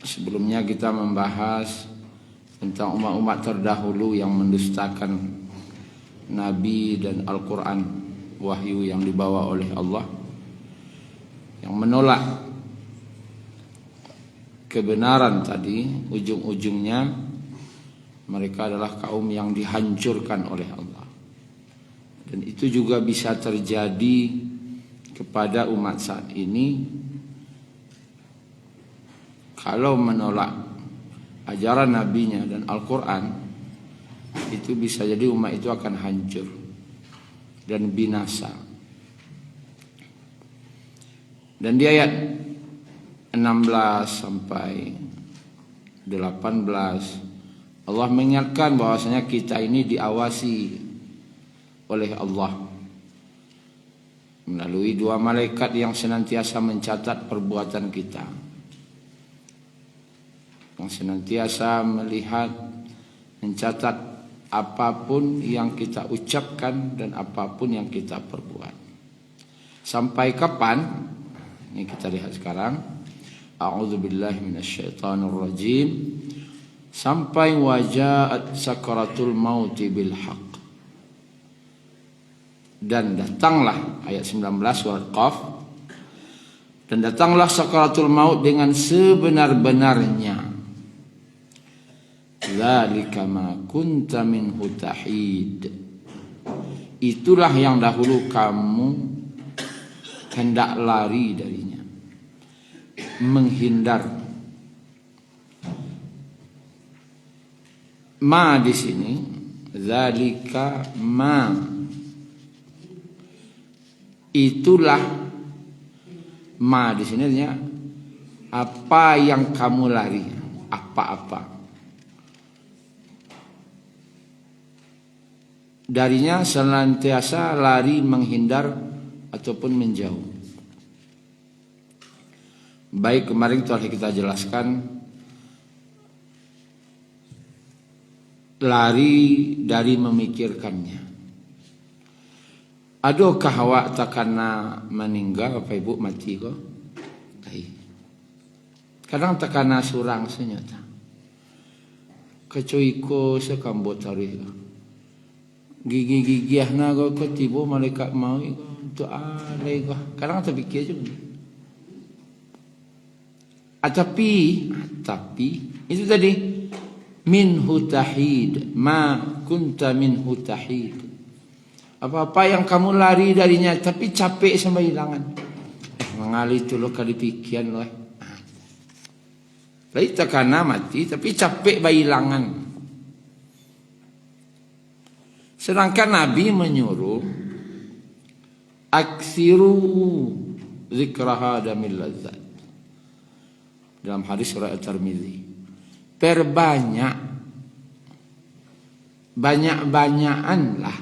Sebelumnya kita membahas tentang umat-umat terdahulu yang mendustakan Nabi dan Al-Quran, wahyu yang dibawa oleh Allah, yang menolak kebenaran tadi. Ujung-ujungnya mereka adalah kaum yang dihancurkan oleh Allah. Dan itu juga bisa terjadi kepada umat saat ini. Kalau menolak ajaran nabinya dan Al-Quran, itu bisa jadi umat itu akan hancur dan binasa. Dan di ayat 16 sampai 18 Allah mengingatkan bahwasanya kita ini diawasi oleh Allah melalui dua malaikat yang senantiasa mencatat perbuatan kita, yang senantiasa melihat, mencatat apapun yang kita ucapkan dan apapun yang kita perbuat. Sampai kapan? Ini kita lihat sekarang. A'udzubillahi minasyaitonirrajim. Sampai wajaat sakaratul mauti bil haq. Dan datanglah, ayat 19 surat Qaf. Dan datanglah sakaratul maut dengan sebenar-benarnya. Dzalika ma kunta minhu tahid. Itulah yang dahulu kamu hendak lari darinya, menghindar. Ma di sini, dzalika ma, itulah. Ma di sini artinya apa yang kamu lari, apa-apa. Darinya senantiasa lari, menghindar ataupun menjauh. Baik, kemarin telah kita jelaskan, lari dari memikirkannya. Adakah awak takana meninggal apa ibu mati kok? Kadang takana surang senyata. Kecuiko sekambot hari. Gigi-gigiahna kau tiba malaikat mau itu alai kau. Kadang terfikir juga. Tapi itu tadi minhu tahid, ma kunta minhu tahid. Apa-apa yang kamu lari darinya, tapi capek sama hilangan. Mengali tu lo kali pikiran lo. Lain takana mati, tapi capek bahilangan. Sedangkan Nabi menyuruh aksiru zikraha damil lazzat. Dalam hadis riwayat Tirmizi, banyak-banyakanlah.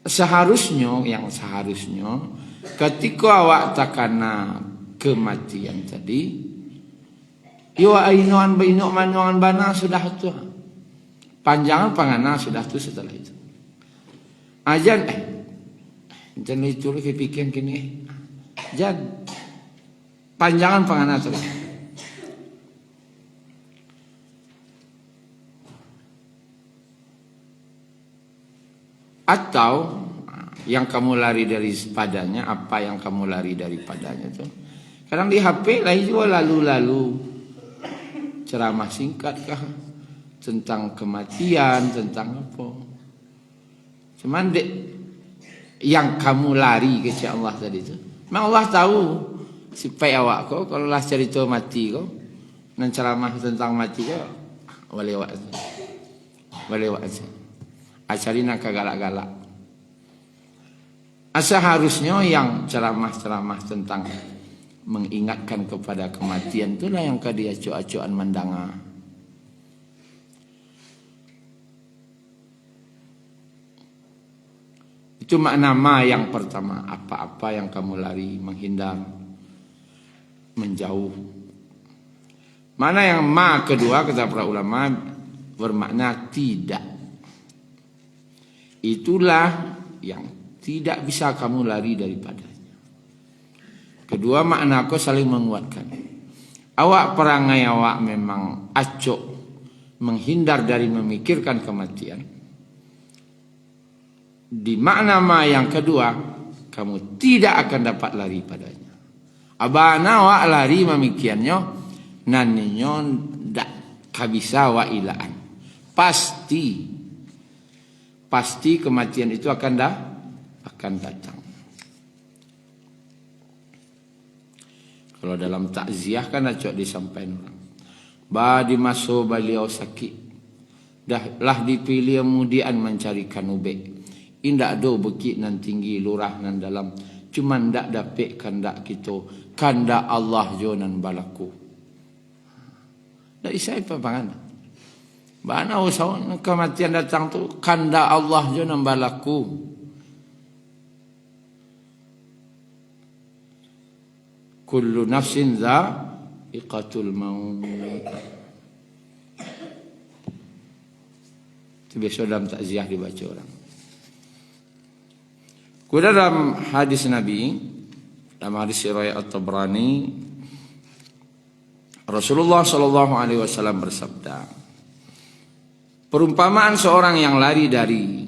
Seharusnya ketika awak takana kematian tadi, yo ainuan bainuk manuan bana sudah tu. Panjangan pangana sudah tu setelah itu. Ajan jangan itu lagi pikiran kini. Jan panjangan pangana tu. Atau yang kamu lari daripadanya, apa yang kamu lari daripadanya tu. Kadang di HP lah juga lalu-lalu ceramah singkat kah tentang kematian, tentang apa. Cuman yang kamu lari ke Allah tadi tu. Memang Allah tahu supaya awak kau kalau lah cerita mati kau dan ceramah tentang mati kau boleh awak. Acarina kagalak-galak. Seharusnya yang ceramah-ceramah tentang mengingatkan kepada kematian itulah yang dia acu-acuan mendengar. Itu makna ma yang pertama, apa-apa yang kamu lari, menghindar, menjauh. Mana yang ma kedua kata para ulama bermakna tidak. Itulah yang tidak bisa kamu lari daripadanya. Kedua, makna aku saling menguatkan. Awak perangai awak memang acok menghindar dari memikirkan kematian. Di makna ma yang kedua, kamu tidak akan dapat lari padanya. Abana awak lari memikiannya, naninyo ndak kabisa wa ilaan. Pasti kematian itu akan datang. Kalau dalam takziah kan acok disampaikan orang. Di masa beliau sakit, lah dipilih kemudian mencarikan ubek. Indak do bekik nan tinggi lurah nan dalam. Cuma ndak dapat kandak kita, kandak Allah jo nan balaku. Dak isai apa pangan. Bana usah kematian datang tu kandak Allah jo nan balaku. Kullu nafsin dha'iqatul maut. Itu biasa dalam takziah dibaca orang. Kemudian dalam hadis Nabi, dalam hadis riwayat At-Tabrani, Rasulullah sallallahu alaihi wasallam bersabda, perumpamaan seorang yang lari dari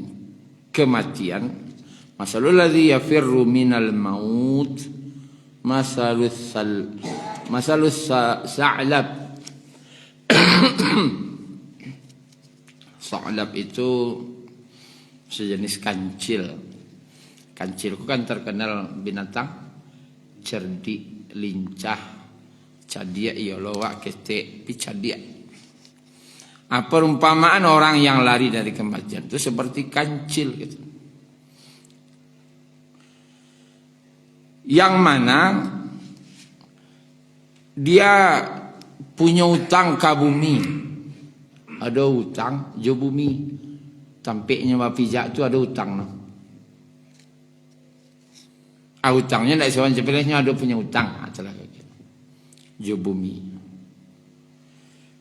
kematian, masalul ladzi yafirru minal maut, masalus sa'lab. Sa'lab itu sejenis kancil. Kancil itu kan terkenal binatang cerdik, lincah, cadia, iya lowak, ketek, picadia. Perumpamaan orang yang lari dari kematian itu seperti kancil gitu. Yang mana dia punya utang ke bumi. Ada utang jo bumi. Tampaknya bapijak tu ada utang no. Utangnya tidak sewan cepelahnya ada punya utang. Jo bumi.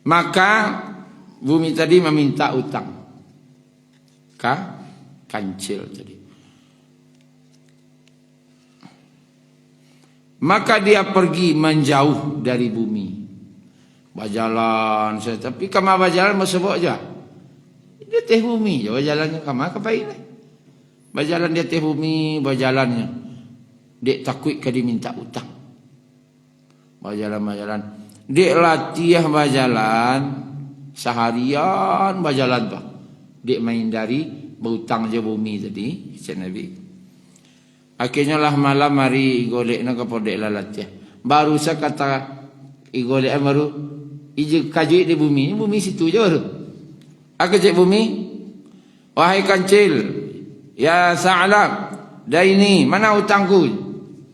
Maka bumi tadi meminta utang. Kancil tadi. Maka dia pergi menjauh dari bumi. Berjalan, tapi kama berjalan masuk aja. Dia teh bumi, berjalannya kama apa ini? Berjalan dia teh bumi, berjalannya. Dia takut ke diminta utang. Berjalan. Dia latih berjalan seharian berjalan tu. Dia menghindari berutang je bumi tadi, kata Nabi. Akhirnya lah malam hari golek nak kapodek lalat ya. Baru saya kata golek baru ije kaji di bumi situ je baru. Aku cek bumi, wahai kancil, ya Sa'lab, dah ini mana utangku?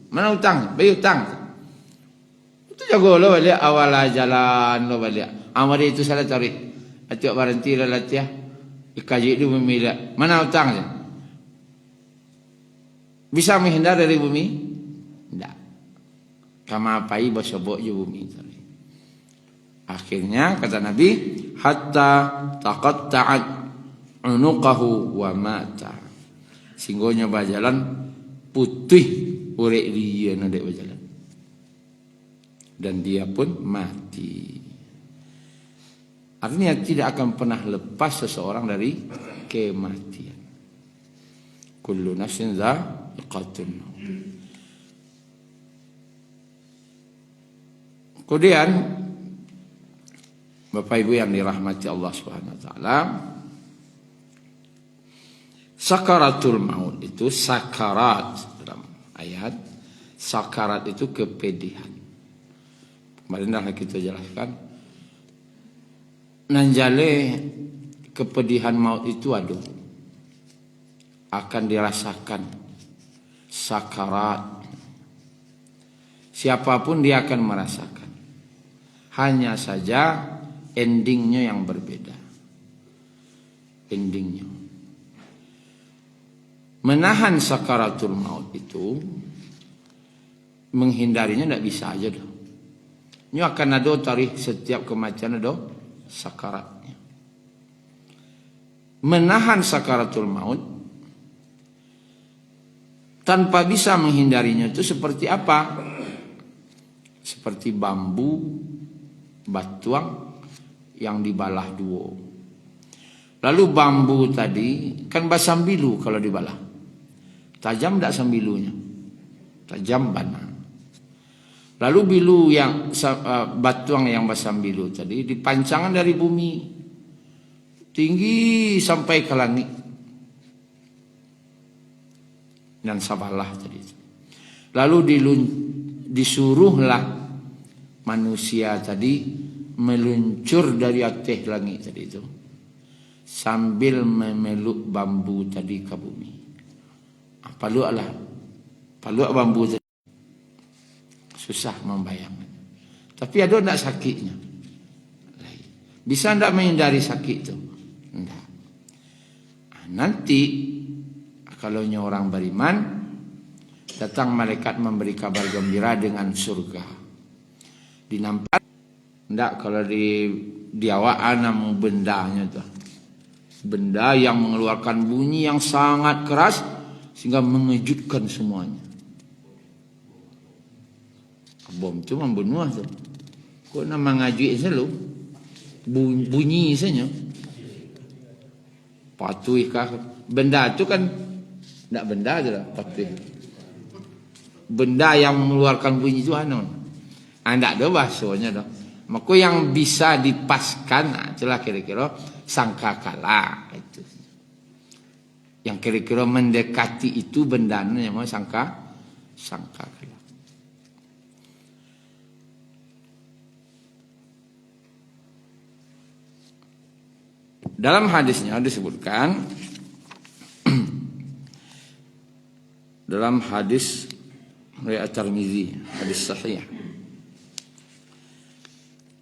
Mana utang? Bagi utang. Itu jago lo balik awal jalan lo balik. Amari itu salah tarik. Atiak berhenti lalat ya. Kaji di bumi dia. Mana utangnya? Bisa menghindar dari bumi? Tidak. Kama apai bersobok je bumi tadi. Akhirnya kata Nabi, hatta taqatta'at unuqahu wa mata. Singgonya berjalan putih urek dia nadek berjalan. Dan dia pun mati. Artinya tidak akan pernah lepas seseorang dari kematian. Kullu nafsin dha'iqatul maut. Kemudian Bapak Ibu yang dirahmati Allah Subhanahu wa taala, sakaratul maut itu sakarat dalam ayat. Sakarat itu kepedihan. Kemarin dah kita jelaskan. Nanjale kepedihan maut itu ada. Akan dirasakan sakarat. Siapapun dia akan merasakan. Hanya saja endingnya yang berbeda. Endingnya. Menahan sakaratul maut itu, menghindarinya tidak bisa aja dah. Ini akan ada tarikh setiap kematian ada sakaratnya. Menahan sakaratul maut tanpa bisa menghindarinya itu seperti apa? seperti bambu batuang yang dibalah dua. Lalu bambu tadi kan basambilu kalau dibalah. Tajam tak sambilunya? Tajam bana. Lalu bilu yang batuang yang basambilu tadi dipancangkan dari bumi tinggi sampai ke langit. Dan sabalah tadi. Lalu disuruhlah manusia tadi meluncur dari atas langit tadi itu sambil memeluk bambu tadi ke bumi. Paluk bambu tadi. Susah membayangkan. Tapi ada tak sakitnya? Bisa tak menghindari sakit itu? Tidak. Nanti kalau orang beriman, datang malaikat memberi kabar gembira dengan surga. Dinampak tidak kalau di awak namun bendanya tu. Benda yang mengeluarkan bunyi yang sangat keras sehingga mengejutkan semuanya. Bom tu membunuh tu. Kau nak mengajuin selalu bunyi saja. Patuh kah? Benda tu kan tak benda je lah. Patuh. Benda yang mengeluarkan bunyi tu anu. Tak ada bahasanya dah. Maka yang bisa dipaskan itulah kira-kira sangkakala itu. Yang kira-kira mendekati itu bendanya yang sangkakala. Dalam hadisnya disebutkan dalam hadis riwayat Tirmizi, hadis sahih.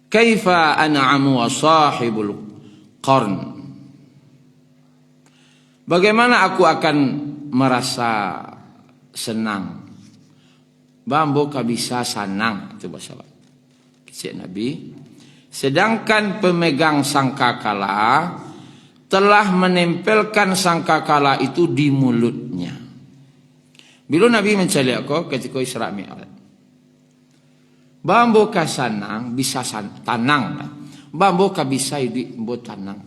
Kaifa an'amu wa sahibul qarn. Bagaimana aku akan merasa senang. Bambu bisa senang itu bahasa kecil Nabi. Sedangkan pemegang sangkakala telah menempelkan sangkakala itu di mulutnya. Bila Nabi mencari aku ketika Isra Mi'raj. Bambu sanang bisa tanang. Bambu bisa dibuat tanang.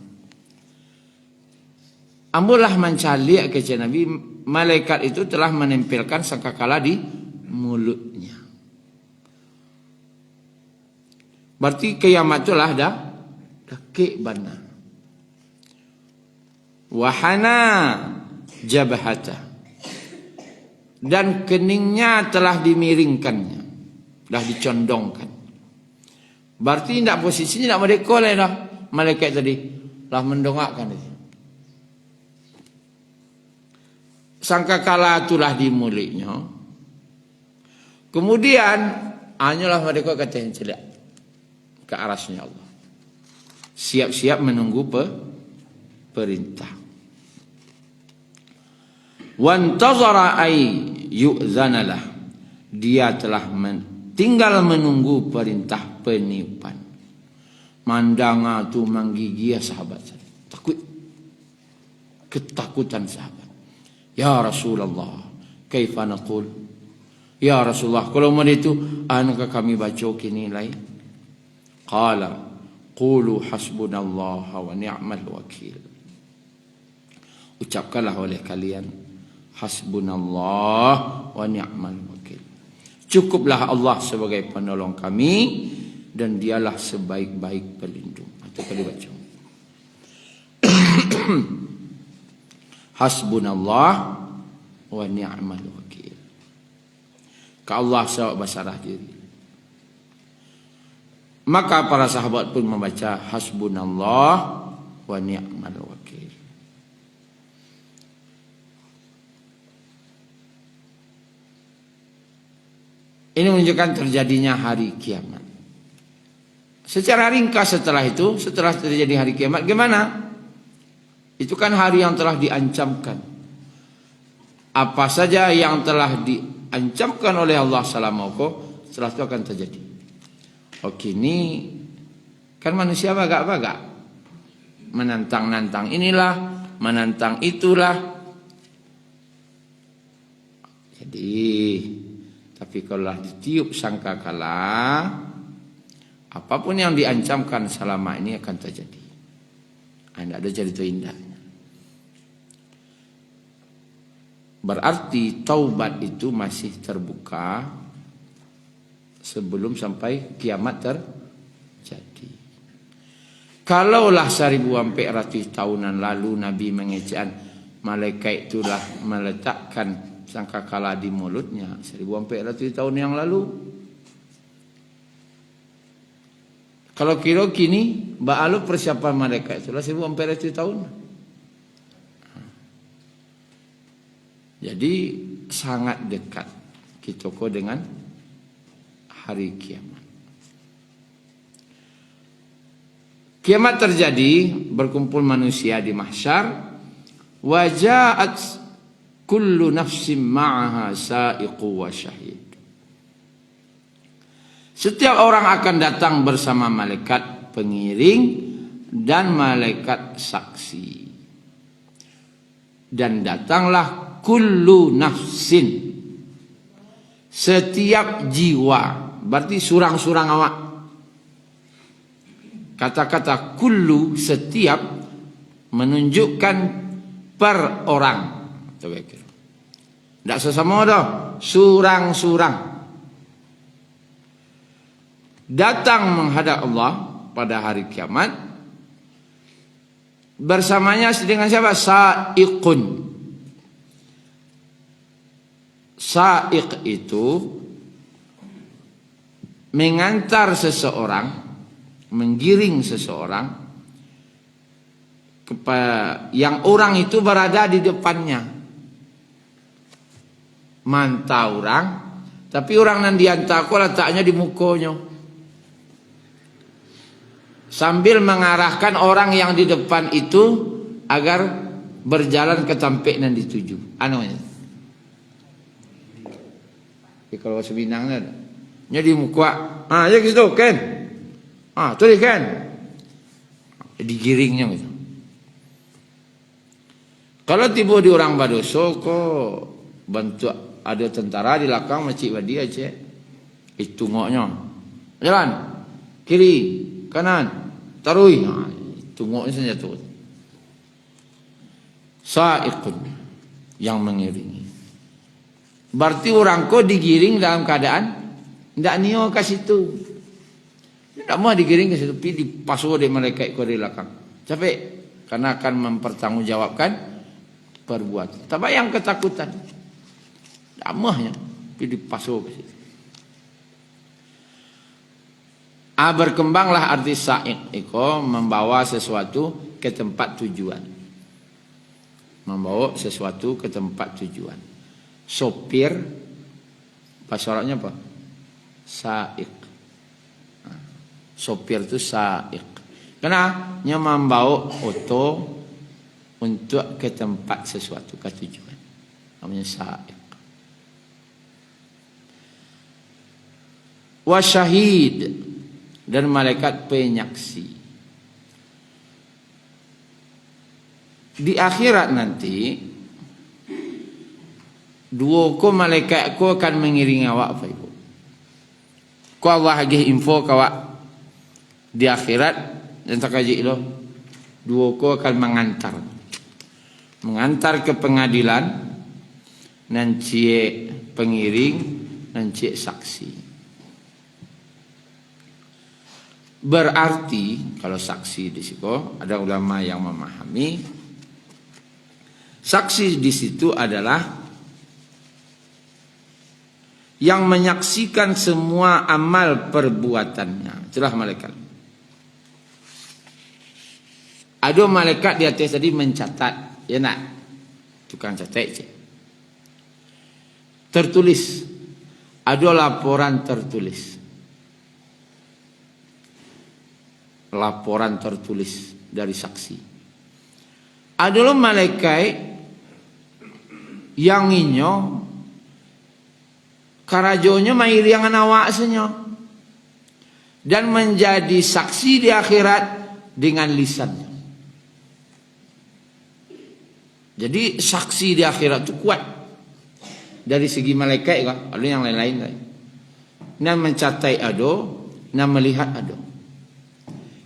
Ambulah mencari ke Nabi, malaikat itu telah menempelkan sangkakala di mulutnya. Berarti kiamat itulah dah kek bana. Wahana jabhata. Dan keningnya telah dimiringkannya. Dah dicondongkan. Berarti tidak posisinya tidak merdeka lah dah. Malaikat tadi telah mendongakkan dia. Sangkakala itulah di mulutnya. Kemudian hanyalah mereka kata yang celik ke arasnya Allah. Siap-siap menunggu perintah. Wantazara ay yu'zanalah. Dia telah tinggal menunggu perintah peniupan. Mandanga tu menggigil sahabat saya. Takut. Ketakutan sahabat. Ya Rasulullah, kaifa naqul? Ya Rasulullah, kalau mana itu anakah kami baca kini lain? Qala qulu hasbunallah wa ni'mal wakil. Ucapkanlah oleh kalian hasbunallah wa ni'mal wakil. Cukuplah Allah sebagai penolong kami dan dialah sebaik-baik pelindung. Atau kalau baca hasbunallah wa ni'mal wakil. Ka Allah sawab basarah diri. Maka para sahabat pun membaca hasbunallah wa ni'mal wakil. Ini menunjukkan terjadinya hari kiamat. Secara ringkas setelah itu, setelah terjadi hari kiamat, gimana? Itu kan hari yang telah diancamkan. Apa saja yang telah diancamkan oleh Allah selama setelah itu akan terjadi. Oke, ini kan manusia bagak-bagak. Menantang-nantang inilah, menantang itulah. Jadi, tapi Tapi kalau ditiup sangkakala, apapun yang diancamkan selama ini akan terjadi. Tidak ada cerita indahnya. Berarti taubat itu masih terbuka sebelum sampai kiamat terjadi. Kalaulah 1400 tahunan lalu Nabi mengejaan malaikat itulah meletakkan sangkakala di mulutnya 1400 tahun yang lalu. Kalau kira kini ba'alu persiapan malaikat itulah 1400 tahun. Jadi sangat dekat kita dengan hari kiamat. Kiamat terjadi, berkumpul manusia di mahsyar, wa ja'at kullu nafsin ma'aha sa'iqu wa syahid. Setiap orang akan datang bersama malaikat pengiring dan malaikat saksi. Dan datanglah kullu nafsin, setiap jiwa, berarti surang-surang awak. Kata-kata kullu, setiap, menunjukkan per orang. Tidak sesama dah, surang-surang. Datang menghadap Allah pada hari kiamat. Bersamanya dengan siapa? Sa'iqun. Sa'iq itu mengantar seseorang, menggiring seseorang yang orang itu berada di depannya. Mantau orang, tapi orang yang diantar kok letaknya di mukanya. Sambil mengarahkan orang yang di depan itu agar berjalan ke tempat yang dituju. Anunya. Kalau sebinang ada, jadi muka, ya gitu kan, tuh kan, digiringnya gitu. Kalau tiba di orang badoso, kok bantu ada tentara di belakang macik badi aja, itu ngoknya, jalan, kiri, kanan, tarui, itu ngoknya senjata. Sa'iqun, yang mengiringi. Berarti orang kau digiring dalam keadaan tidak nio ke situ. Tidak mau digiring ke situ, tapi dipasuh oleh malaikat kau di belakang. Capek karena akan mempertanggungjawabkan perbuatan. Tapi yang ketakutan, tidak maunya, tapi dipasuh ke situ. Berkembanglah arti sa'iq itu membawa sesuatu ke tempat tujuan. Membawa sesuatu ke tempat tujuan. Sopir, bahasa Arabnya apa? Sa'iq. Sopir itu sa'iq. Karena dia membawa oto untuk ke tempat sesuatu, ke tujuan. Namanya sa'iq. Wa syahid, dan malaikat penyaksi. Di akhirat nanti, dua ko malaikat ko akan mengiringi awak apa ibu? Ko Allah agih info kawak di akhirat dan takaji lo, dua ko akan mengantar ke pengadilan, nanti pengiring, nanti saksi. Berarti kalau saksi di situ ada ulama yang memahami, saksi di situ adalah yang menyaksikan semua amal perbuatannya. Itulah malaikat. Ada malaikat di atas tadi mencatat, ya nak, tukang catat. Tertulis, ada laporan tertulis. Laporan tertulis dari saksi. Ada malaikat yang inyo karajonya mairiangan awak senyo dan menjadi saksi di akhirat dengan lisannya. Jadi saksi di akhirat itu kuat. Dari segi malaikat kah? Ada yang lain-lain lagi. Nan mencatai ado, nan melihat ado.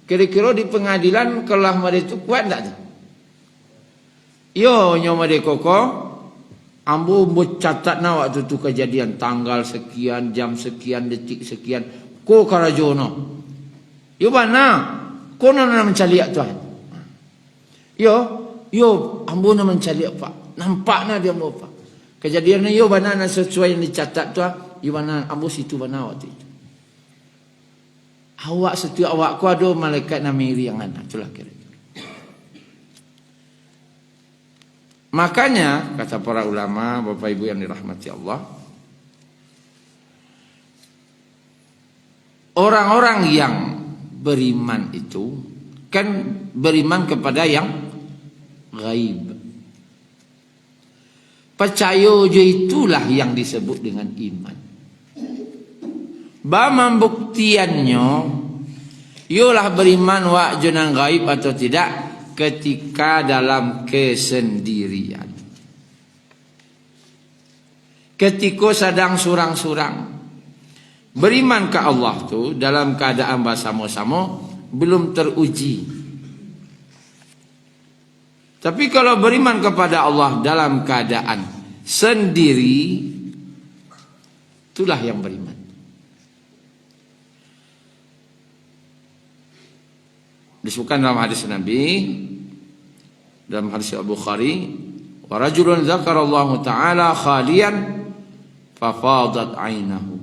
Kira-kira di pengadilan kalau mereka itu kuat tak tu? Yo nyoba de koko, ambo catat na waktu tu kejadian tanggal sekian, jam sekian, detik sekian. Ko karajono. Yo mana? Ko nana mencaliak Tuhan. Yo ambo na mencaliak Pak. Nampak na dia ambo Pak. Kejadiannya yo mana na sesuai yang dicatat Tuhan. Yo mana ambo situ mana waktu itu. Awak setiap awak ku ada malaikat namiri yang ana. Itulah kira. Makanya kata para ulama, Bapak Ibu yang dirahmati Allah, orang-orang yang beriman itu kan beriman kepada yang gaib. Percaya je itulah yang disebut dengan iman. Ba membuktiannya yolah beriman wa jenang gaib atau tidak ketika dalam kesendirian. Ketika sedang surang-surang. Beriman ke Allah tu dalam keadaan bersama-sama belum teruji. Tapi kalau beriman kepada Allah dalam keadaan sendiri, itulah yang beriman. Disebutkan dalam hadis Nabi, dalam hadis Al-Bukhari, wa rajulun dzakarallahu ta'ala khalian fafadat 'ainahu.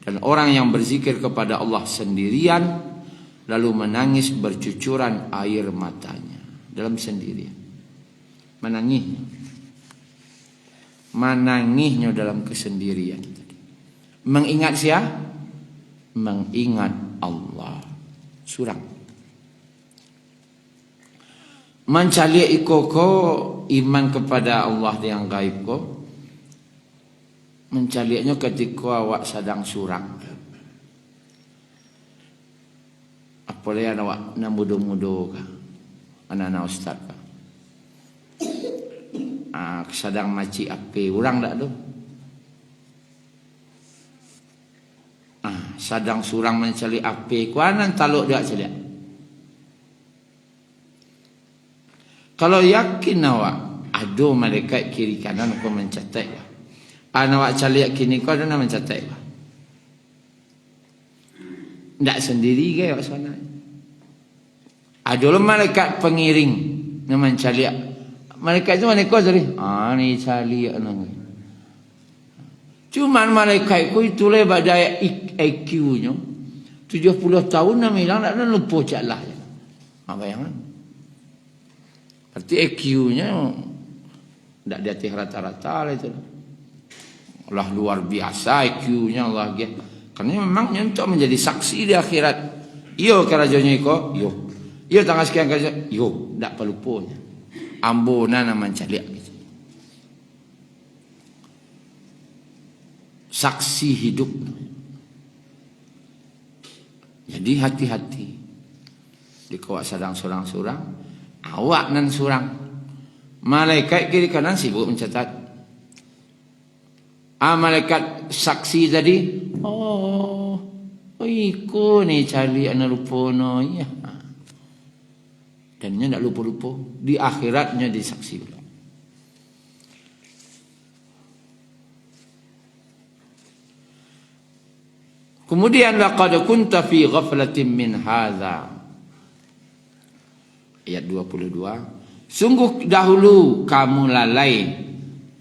Dan orang yang berzikir kepada Allah sendirian lalu menangis bercucuran air matanya dalam sendirian. Menangisnya dalam kesendirian. Mengingat siapa? Mengingat Allah. Surang. Mencari ikoko iman kepada Allah yang gaib ko. Mencarinya ketika awak sedang surang. Apalagi awak nak mudo-mudo kah? Anak-anak ustaz kah? Sedang maci api orang tak tu? Sedang surang mencari api kuanan taluk dia celiak. Kalau yakin awak ada malaikat kiri kanan kau mencatat lah. Awak caliak kini kau ada nak mencatat lah. Tak sendiri ke awak sana. Ada lah malaikat pengiring yang mencaliak. Malaikat tu mana kau tadi? Ni caliak nang. Cuman malaikat ku itu le badai IQ-nya 70 tahun nak hilang tak ada lupa cak lah. Bayangan. Berarti EQ-nya tidak di atas rata-rata lah itu. Allah luar biasa EQ-nya Allah. Karena memang untuk menjadi saksi di akhirat. Yo kerajanya iko, yo. Yo tanggal sekian kerja, yo. Tak perlu pun. Ambona nama mencaliak. Saksi hidup. Jadi hati-hati. Di kawak sedang surang-surang. Awak nan surang. Malaikat kiri kanan sibuk mencatat. Malaikat saksi tadi. Iku ni cari anak lupa ya. Dan dia tak lupa-lupa. Di akhiratnya disaksi pula. Kemudian laqad kunta fi ghaflatin min hadza. Ayat 22. Sungguh dahulu kamu lalai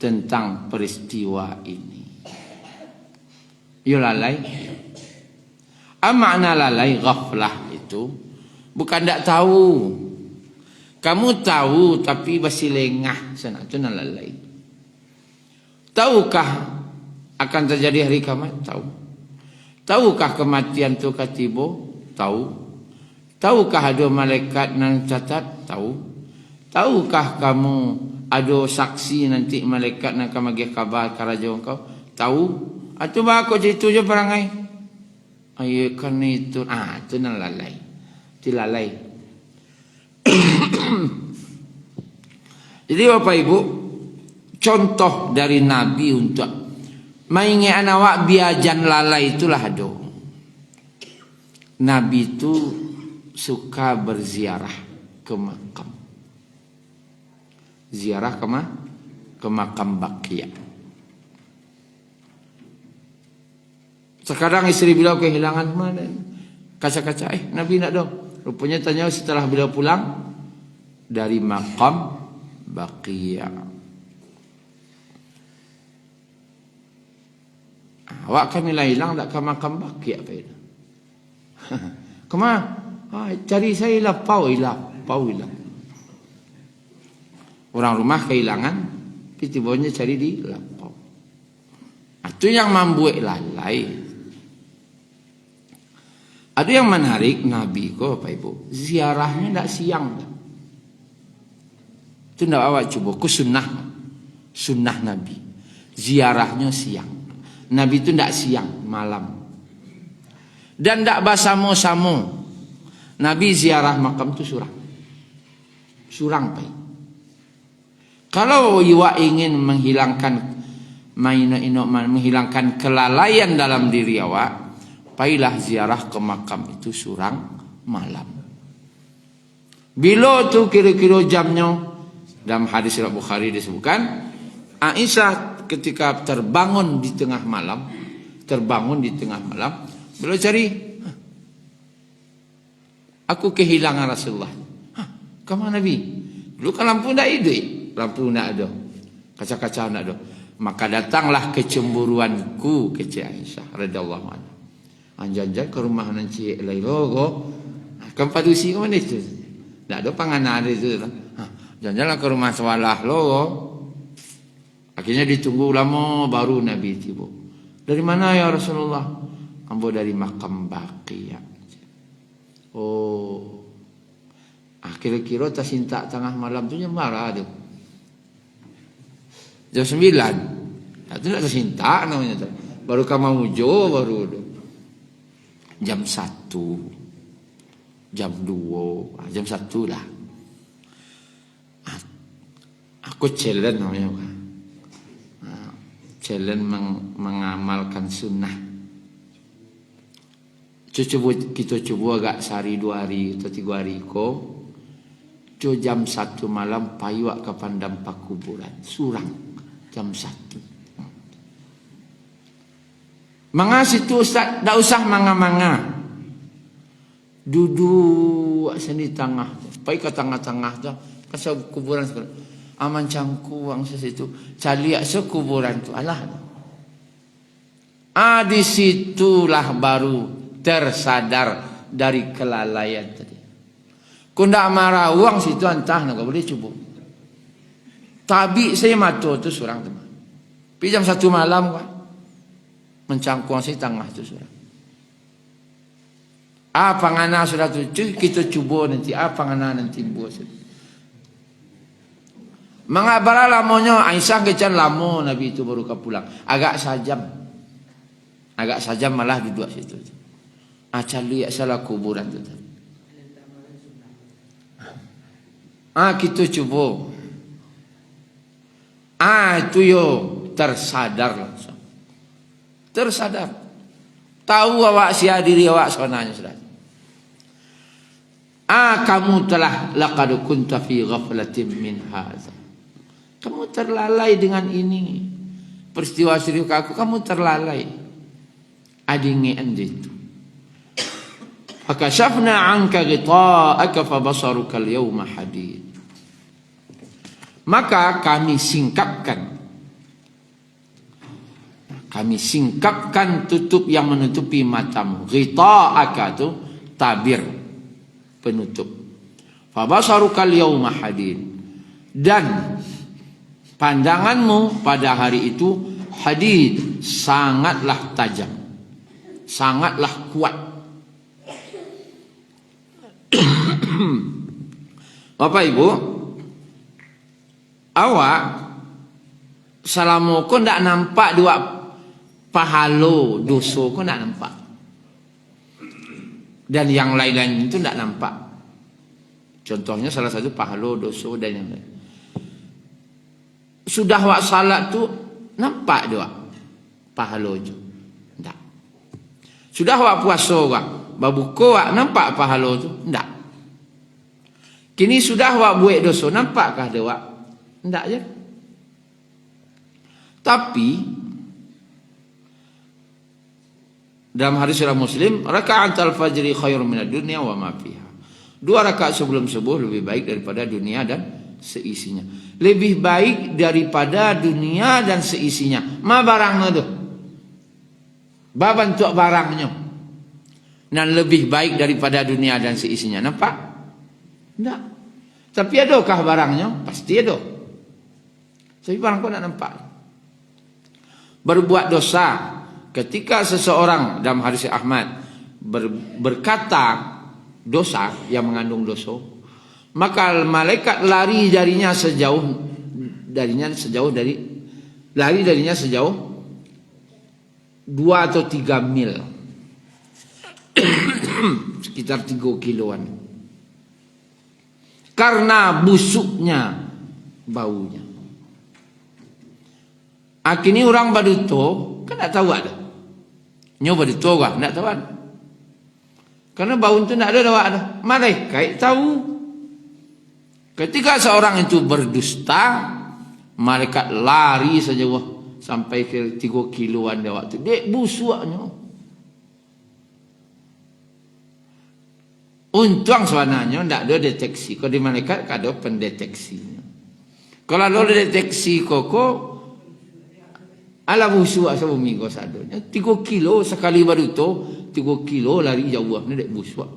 tentang peristiwa ini. Yo lalai. Makna lalai ghaflah itu bukan tak tahu. Kamu tahu tapi masih lengah sana tu nak lalai. Tahukah akan terjadi hari kiamat? Tahu. Tahukah kematian tu katibo? Tahu. Tahukah ada malaikat yang catat? Tahu. Tahukah kamu ada saksi nanti malaikat nak bagi kabar kerajaan kau? Tahu. Atau aku cerita je perangai. Ayo kan itu. Itu nak lalai. Dilalai. Jadi Bapak Ibu, contoh dari Nabi untuk maingi awak biajan lalai itulah do. Nabi itu suka berziarah ke makam. Ziarah ke makam Baqi'. Sekarang istri beliau kehilangan mana? Kaca-kaca, Nabi nak dong. Rupanya tanya setelah beliau pulang dari makam Baqi'. Awak kan hilang tak ke makam Baqi' apa itu? Kemana? Cari saya hilang. Orang rumah kehilangan, tiba-tiba cari di lapau. Itu yang membuat lalai. Ada yang menarik Nabi kok Pak Ibu, ziarahnya tidak siang. Itu tidak awak coba, ku sunnah Nabi. Ziarahnya siang. Nabi itu tidak siang, malam. Dan tidak basamo-samo. Nabi ziarah makam itu surang Pak. Kalau iwa ingin menghilangkan kelalaian dalam diri awak, pailah ziarah ke makam itu surang malam. Bila tu kira-kira jamnya, dalam hadis riwayat Bukhari disebutkan, Aisyah ketika terbangun di tengah malam, beliau cari, aku kehilangan Rasulullah. Kemana Nabi? Dulu kan lampu tidak ada, kaca-kaca tidak ada. Maka datanglah kecemburuanku ke Cik Aisyah radhiyallahu anha. Anjan-jan ke rumah Cik Lailogo, kan padusi ke mana itu? Tak ada panganan itu. Jangan-jangan ke rumah sewalah logo. Akhirnya ditunggu lama baru Nabi tiba. Dari mana ya Rasulullah? Ambo dari makam Baqi'. Oh. Kira-kira tersinta tengah malam tu marah tu. Jam 9. Itu tak tersinta namanya tu. Baru kamu ujo baru tu. Jam 1. Jam 2. Jam 1 lah. Aku challenge namanya. Challenge mengamalkan sunnah. Kita coba agak sehari 2 hari atau 3 hari ko. Jam 1 malam payuak ke pandang pakuburan. Surang jam 1. Manga situ Ustaz, tak usah manga-manga. Duduk sini tengah. Pai ke tengah-tengah tu. Pasal kuburan sekarang. Aman cangkuang sesitu. Caliak sekuburan tu. Alah. Di situlah baru tersadar dari kelalaian tadi. Kunda marah uang situ entah nak boleh cuba. Tapi saya matu tu seorang teman. Pi jam 1 malam kan. Mencangkuang si tengah tu seorang. Pangana sudah tu kita cuba nanti pangana nanti buat. Mengabara lamanya Aisyah kecan lama Nabi itu baru pulang. Agak sajam malah duduk situ. Cari salah kuburan tu. Kita cuba. Itu yo tersadar langsung. Tersadar. Tahu awak sia diri awak sebenarnya sudah. Kamu telah laqad kunta fi ghaflatin min hadza. Kamu terlalai dengan ini. Peristiwa serius aku kamu terlalai. Adingi anditu. Fakashafna 'anka ghita'aka fabasaruka al-yawma hadid. Maka kami singkapkan tutup yang menutupi matamu. Ghita'aka itu tabir penutup. Fabasaruka al-yawma hadid. Dan pandanganmu pada hari itu hadid, sangatlah tajam, sangatlah kuat. Bapak Ibu, awak selama kau tak nampak dua pahalo dosa kau tak nampak, dan yang lain-lain itu tak nampak. Contohnya salah satu pahalo dosa dan yang lain. sudah wak salat tu nampak dia pahala tu? Tak. Sudah wak puasa wak berbuka wak nampak pahala tu? Tak. Kini sudah wak buat dosa nampakkah dia wak? Tak je. Tapi dalam hadis riwayat Muslim, raka'atul fajri khairun minad dunya wa ma fiha. 2 rakaat sebelum subuh lebih baik daripada dunia dan seisinya. Lebih baik daripada dunia dan seisinya. Ma barangnya tu? Ba bentuk barangnya. Dan lebih baik daripada dunia dan seisinya. Nampak? Tak. Tapi adakah barangnya? Pasti ada. Tapi barang kau nak nampak. Berbuat dosa. Ketika seseorang dalam hadis Ahmad berkata dosa yang mengandung dosa, maka malaikat lari darinya sejauh lari darinya sejauh 2 atau 3 mil. Sekitar 3 kiloan. Karena busuknya baunya. Akhirnya orang baduto kan tak tahu ada. Nyoba baduto kan tak tahu ada. Karena bau itu tak ada dawak ada. Malaikat tahu. Ketika seorang itu berdusta, malaikat lari sejauh sampai ke 3 kiloan dia waktu. Dek busuknya. Untung sebenarnya tak ada deteksi. Kalau di malaikat ada pendeteksinya. Kalau ada deteksi koko, ala busuk asal bumi kau sadonya. 3 kilo sekali baru tu, 3 kilo lari jauh. Ni dek busuk.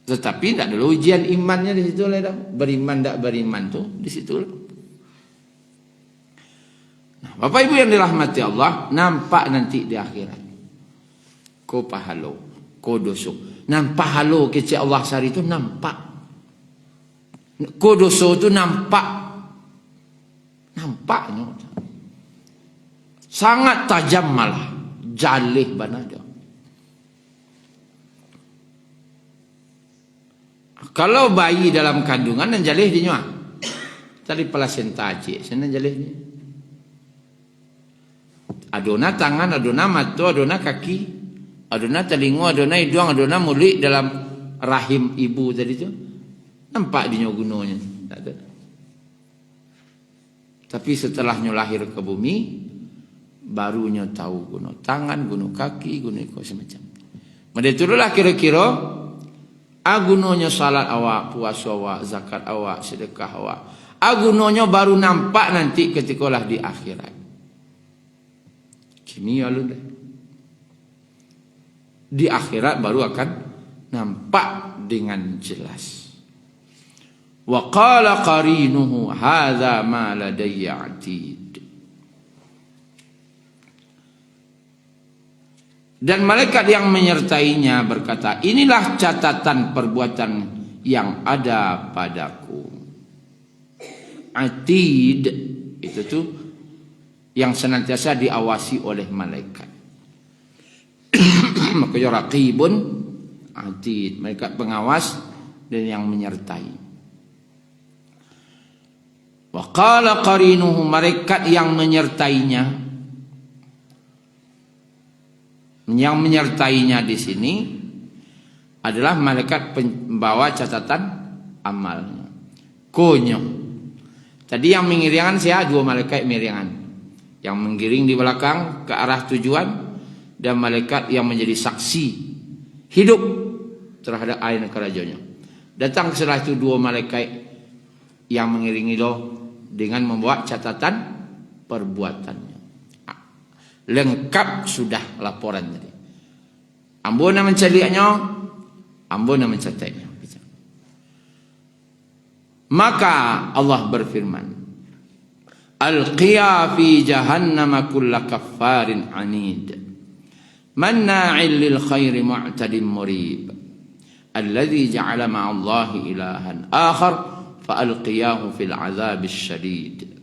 Tetapi tak ada ujian imannya di situ lah. Beriman tak beriman tu di situ lah. Nah, Bapak Ibu yang dirahmati Allah, nampak nanti di akhirat. Ko pahalo, ko dosa. Nampak halo kecil Allah sari tu nampak. Ko dosa tu nampak. Nampaknya. Sangat tajam malah. Jalih bana dia. Kalau bayi dalam kandungan dan jalih di nyuah. Tadi plasenta cik, sana jalih ni. Adona tangan, adona mata, adona kaki. Adona telinga, adona hidung, adona mulut dalam rahim ibu tadi tu. Nampak dia gunanya. Tak ada. Tapi setelahnya lahir ke bumi, barunya tahu guna tangan, guna kaki, guna ikut semacam. Maka itulah kira-kira gunanya salat awak, puasa awak, zakat awak, sedekah awak. Gunanya baru nampak nanti ketikalah di akhirat. Kini alun dah. Di akhirat baru akan nampak dengan jelas. Wa qala qarinuhu hadza ma ladayya atid. Dan malaikat yang menyertainya berkata, inilah catatan perbuatan yang ada padaku. Atid itu tu yang senantiasa diawasi oleh malaikat. Makanya raqibun atid, malaikat pengawas dan yang menyertai. Wa qala qarinuhu, malaikat yang menyertainya. Yang menyertainya di sini adalah malaikat pembawa catatan amalnya. Konyo. Tadi yang mengiringan saya 2 malaikat mengiringan. Yang menggiring di belakang ke arah tujuan dan malaikat yang menjadi saksi hidup terhadap air kerajaannya. Datang setelah itu 2 malaikat yang mengiringi lo dengan membawa catatan perbuatannya. Lengkap sudah laporan tadi. Ambon nak mencarinya, ambon nak mencatatnya. Maka Allah berfirman, Alqiya fi jahannam kulla kaffarin anid, manna'il lil khairi mu'tadin murib, alladhi ja'ala ma'allahi ilahan akhar fa'alqiyahu fil azabis syadid.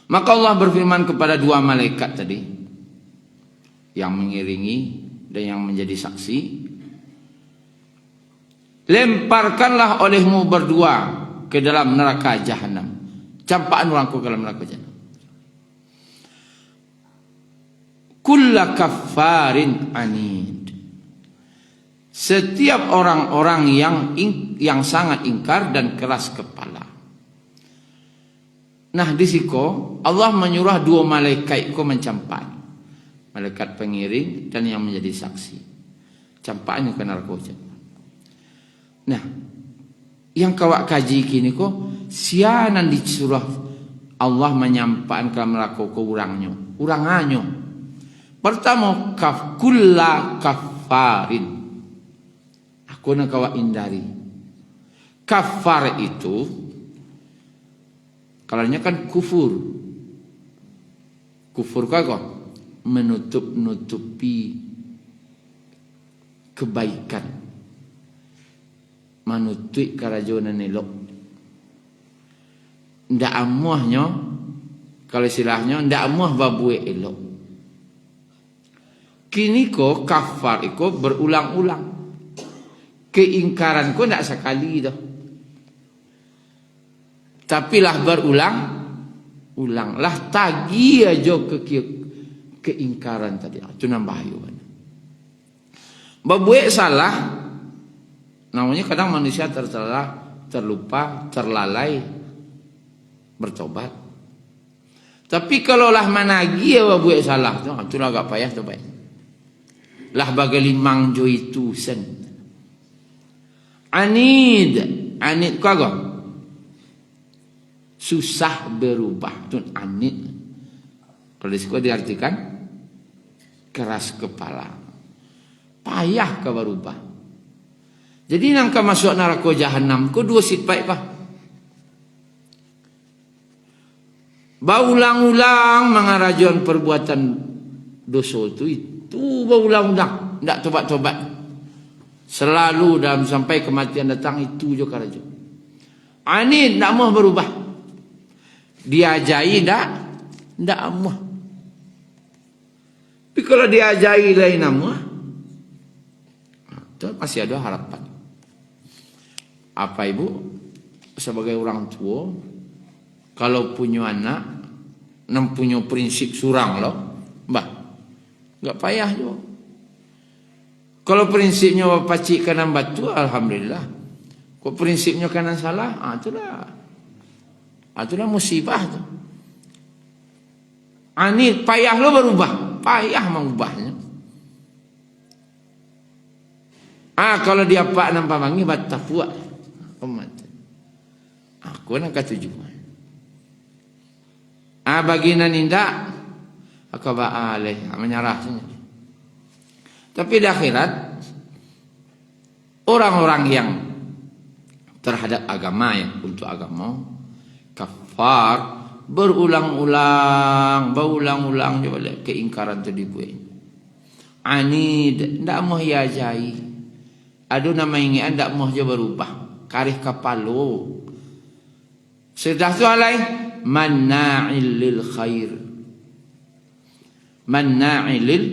Maka Allah berfirman kepada 2 malaikat tadi yang mengiringi dan yang menjadi saksi, lemparkanlah olehmu berdua ke dalam neraka jahanam. Campaan orangku ke dalam neraka jahanam. Kulla kaffarin anid. Setiap orang-orang yang sangat ingkar dan keras kepala. Nah, di siko Allah menyuruh dua malaikat itu mencampak. Malaikat pengiring dan yang menjadi saksi. Campaannya ke neraka jahanam. Nah, yang kawak kaji kini ko sianan disuruh Allah menyampaikan ke neraka ke urangnya. Urangannya. Pertama kulla kafarin. Aku nak kawak indari. Kafar itu kalanya kan kufur. Kufur kagak menutup-nutupi kebaikan. Manutup karajonan elok. Ndak amuahnya, kalau istilahnya ndak amuah babue elok. Kini ko kafar iko berulang-ulang. Keingkaran ko ndak sekali dah. Tapi lah berulang-ulang. Lah tagi aja keingkaran tadi. Itu nambah ayuan. Babue salah. Namanya kadang manusia terlupa, terlalai, bertobat. Tapi kalau lah managi ya buat salah, itu lah agak payah tu baik. Lah bagai limang jo itu sen. Anid kagak. Susah berubah, tu anid. Kalau di sekolah diartikan keras kepala, payah ke berubah. Jadi nangka masuk neraka jahanam ko dua sifat pak. Baulang-ulang mengarajon perbuatan dosa itu baulang-ulang, ndak tobat-tobat. Selalu dalam sampai kematian datang itu je karajon. Ani ndak mau berubah. Diajai ndak mau. Tapi kalau diajai lain nama, itu masih ada harapan. Apa ibu sebagai orang tua kalau punya anak nem punya prinsip surang loh, mbah nggak payah jo. Kalau prinsipnya bapak cik kanan batu, alhamdulillah. Kok prinsipnya kanan salah, itulah musibah tu. Ani payah lo berubah, payah mengubahnya. Kalau dia pak nampak mangi batah puak. Aku nak tujuan. Bagian nindak aku baaleh menyerah saja. Tapi di akhirat orang-orang yang terhadap agama yang untuk agama kafar berulang-ulang coba keingkaran tu dibuat. Anid ndak mau yajai. Aduh nama ingat ndak mau je berubah. Karih kapalo. Sudah tu alai manna'il lil khair. Manna'il lil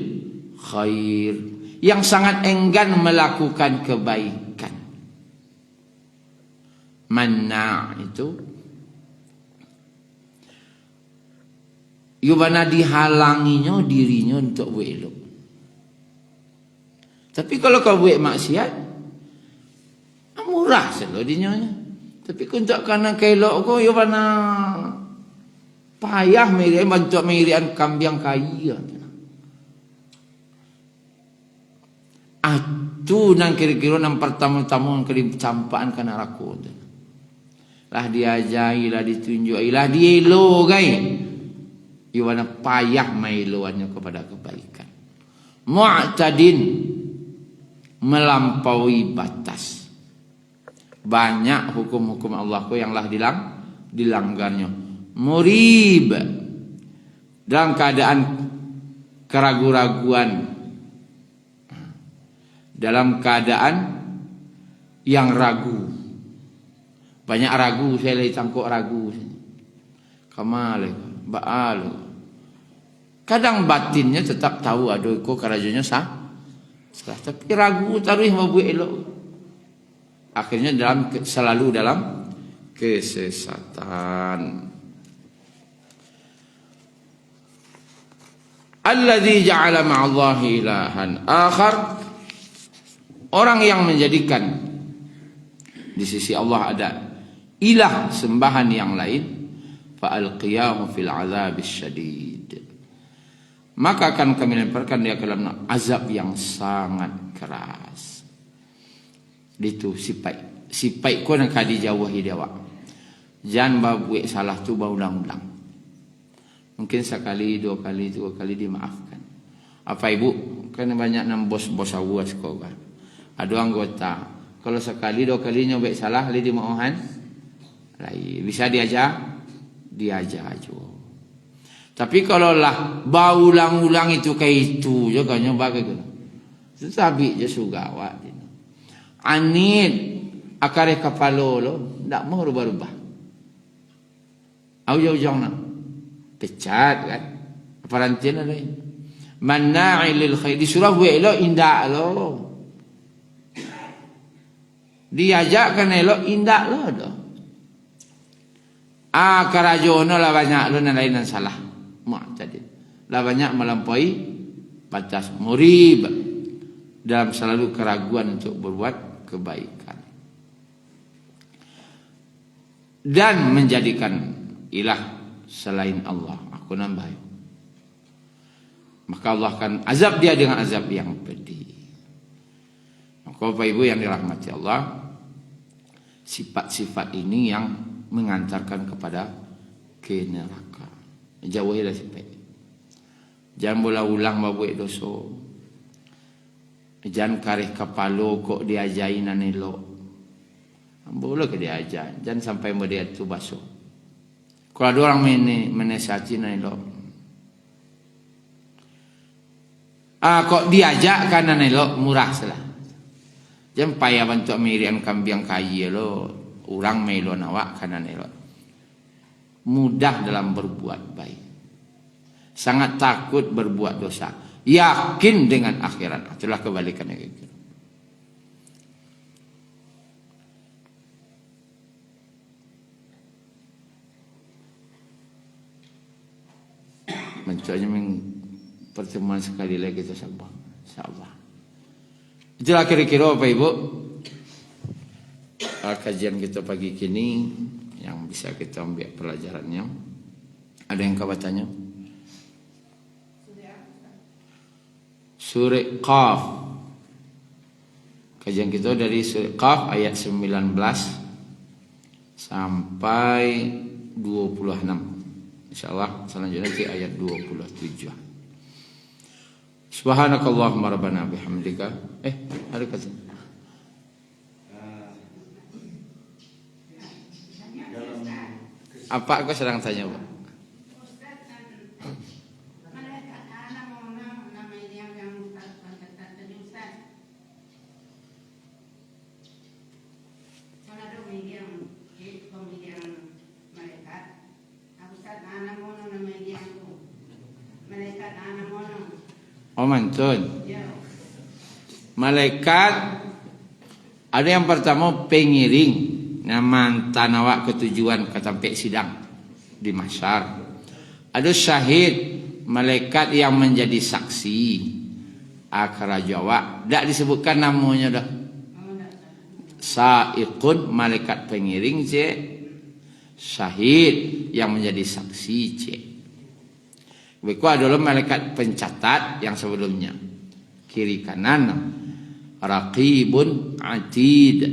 khair. Yang sangat enggan melakukan kebaikan. Manna' itu yubana dihalanginya dirinya untuk buat elok. Tapi kalau kau buat maksiat, murah selodinya. Tapi untuk karena kelok kau yubana payah mirian bantu mirian kambing kaya. Atu nang kira-kira nang pertama-tama yang kali campaan ke neraka. Lah diajai, lah ditunjuki, lah dielo gai. Iwana payah mailuannya kepada kebaikan. Mu'tadin melampaui batas. Banyak hukum-hukum Allah yang lah dilanggarnya. Murib dalam keadaan keraguan-raguan. Dalam keadaan yang ragu. Banyak ragu, saya lagi tangkuk ragu. Kamal, baal. Kadang batinnya tetap tahu aduh kok karajonya sah. Tapi ragu taruh mau buat elok. akhirnya selalu dalam kesesatan. Alladzi ja'ala ma'allahi ilahan akhar, orang yang menjadikan di sisi Allah ada ilah sembahan yang lain, fa alqiyahu fil azabis syadid, maka akan kami lemparkan dia ke dalam azab yang sangat keras. Itu sipai ko nak dijauhi dia wak. Jangan buat salah tu berulang-ulang. Mungkin sekali, 2 kali, 3 kali dimaafkan. Apa ibu? Kan banyak nam bos-bos awas kau kan. Ada anggota. Kalau sekali, 2 kali nyobek salah, li dimaafkan. Bisa diajar aja. Tapi kalau lah berulang-ulang itu kayak itu, juga nyoba kayak gitu. Tetapi je sugawa. Anit akare kapalo lo, ndak mau rubah-rubah. Au jauh-jauh nak. Pecat kan, perantian lain. Manna'i lil khair, disuruh buat elok indak lo, diajakkan elok indak lo dah. Karajono lah banyak lo lain dan salah. Mu'tadil lah banyak melampaui batas, murib dalam selalu keraguan untuk berbuat kebaikan dan menjadikan ilah selain Allah. Aku nambah. Maka Allah akan azab dia dengan azab yang pedih. Maka Bapak Ibu yang dirahmati Allah, sifat-sifat ini yang mengantarkan kepada ke neraka. Jauhilah sifat. Jangan bola-ulang buat dosa. Jangan karih kepala kok diajain elok. Boleh ke diajar. Jangan sampai dia tu basuh. Kalau ada orang menasihati elok. Kok diajak kan elok murah salah. Jangan payah bantu mirian kambing kaya lo. Orang melo nawak kan elok. Mudah dalam berbuat baik. Sangat takut berbuat dosa. Yakin dengan akhirat. Itulah kebalikannya gitu. Mencoknya pertemuan sekali lagi kita sabar, insyaallah. Itulah kira-kira Bapak Ibu kajian kita pagi kini yang bisa kita ambil pelajarannya. Ada yang kau bertanya? Surah Qaf. Kajian kita dari surah Qaf ayat 19 sampai 26. InsyaAllah selanjutnya di ayat 27. Subhanakallahumma rabbana bihamdika. Ada kata. Apa aku sedang tanya, Pak? Mantun. Malaikat ada yang pertama pengiring nama tanawak ketujuan ke tempat sidang di mahsyar. Ada syahid, malaikat yang menjadi saksi akara Jawa. Tak disebutkan namanya dah. Sa'iqun malaikat pengiring cek, syahid yang menjadi saksi cek. Beku adalah malaikat pencatat yang sebelumnya. Kiri kanan. Raqibun atid.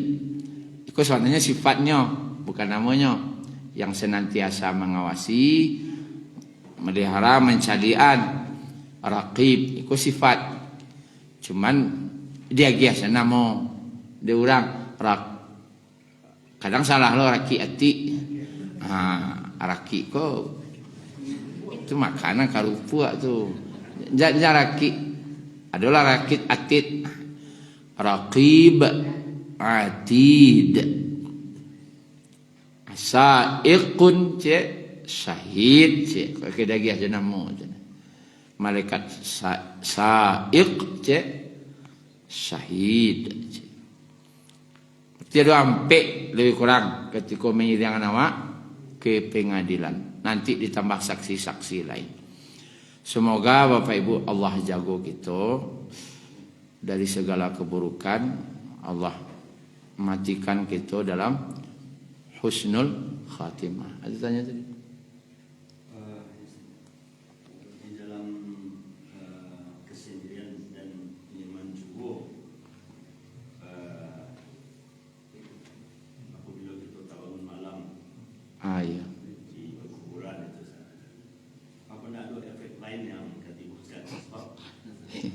Itu sebenarnya sifatnya. Bukan namanya. Yang senantiasa mengawasi. Melihara mencalian. Raqib. Itu sifat. Cuman dia biasa nama. Dia orang. Kadang salah lo raki ati. Raki kok. Itu makanan karupua tu. Jangan rakit. Adalah rakit atid. Raqib atid. Sa'iqun cek. Syahid cek. Kalau kita lagi aja nama. Malaikat sa'iq cek. Syahid cek. Tiada ampe lebih kurang ketika menyidangkan awak ke pengadilan. Nanti ditambah saksi-saksi lain. Semoga Bapak Ibu Allah jago kita dari segala keburukan. Allah matikan kita dalam husnul khatimah. Ada tanya tadi? Di dalam kesendirian dan nyaman juga, apabila kita bangun malam Iya. di kuburan itu, apa nak ada efek lain yang ditimbulkan? Sebab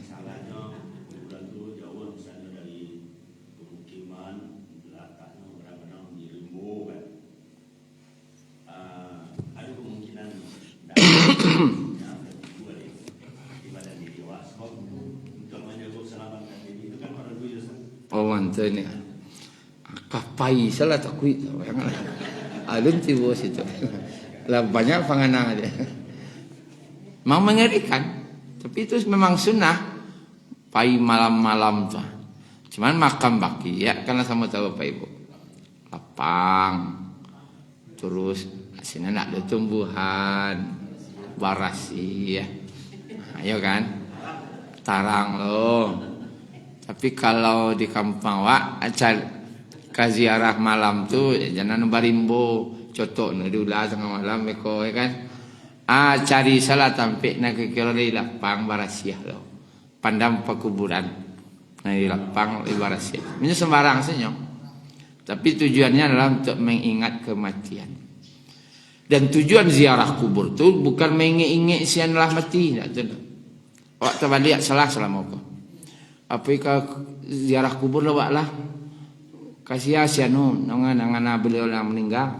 salahnya kuburan itu jauh misalnya dari pemukiman, belakangnya orang-orang di rimbo kan. Ada kemungkinan ibadah diri wasbab untuk menjaga keselamatan diri itu kan orang dulu Oh mantu ni. Kapai salah takui. Alun tibo situ. Lah banyak panganang dia. Mau mengerikan. Tapi itu memang sunnah. Pai malam-malam tu. Cuman makam baki ya karena sama tahu Bapak Ibu. Lapang. Terus sini nak ada tumbuhan barasi ya. Ayo kan. Tarang loh. Tapi kalau di kampung wak acal kaziarah malam tu jangan barimbo cotok ni diulah tengah malam meko kan. Cari salah tampik nak kira di lapang barasiah lo. Pandam pekuburan. Nah di lapang barasiah. Ini sembarang senyum. Tapi tujuannya adalah untuk mengingat kematian. Dan tujuan ziarah kubur tu bukan mengingat sian lah mati, tak tu. Awak terbalik salah selama kau. Apa ikut ziarah kubur lawak lah. Kasih asianu nangan beliau yang meninggal.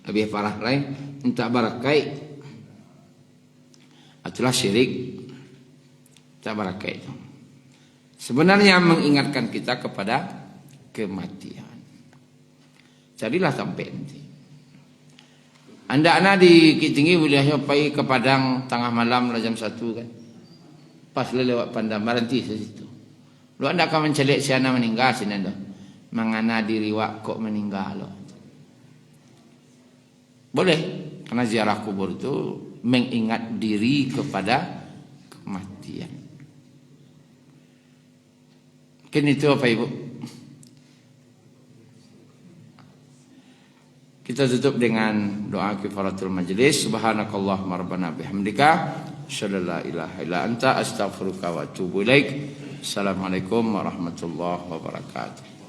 Lebih parah lain minta barakai. Itulah syirik. Tak barakai itu. Sebenarnya mengingatkan kita kepada kematian. Carilah sampai nanti. Anda di Kitinggi wilayah pai ke Padang tengah malam jam 1 kan. Pas lewat Pandang berhenti di situ. Lu anda akan mencelik siana meninggal sini dah. Mengana diri wak kok meninggal lo. Boleh karena ziarah kubur itu mengingat diri kepada kematian. Mungkin itu apa Ibu? Kita tutup dengan doa kifaratul majlis. Subhanakallahumma rabbana bihamdika asyhadu an la ilaha illa anta astaghfiruka wa atubu ilaik. Assalamualaikum warahmatullahi wabarakatuh.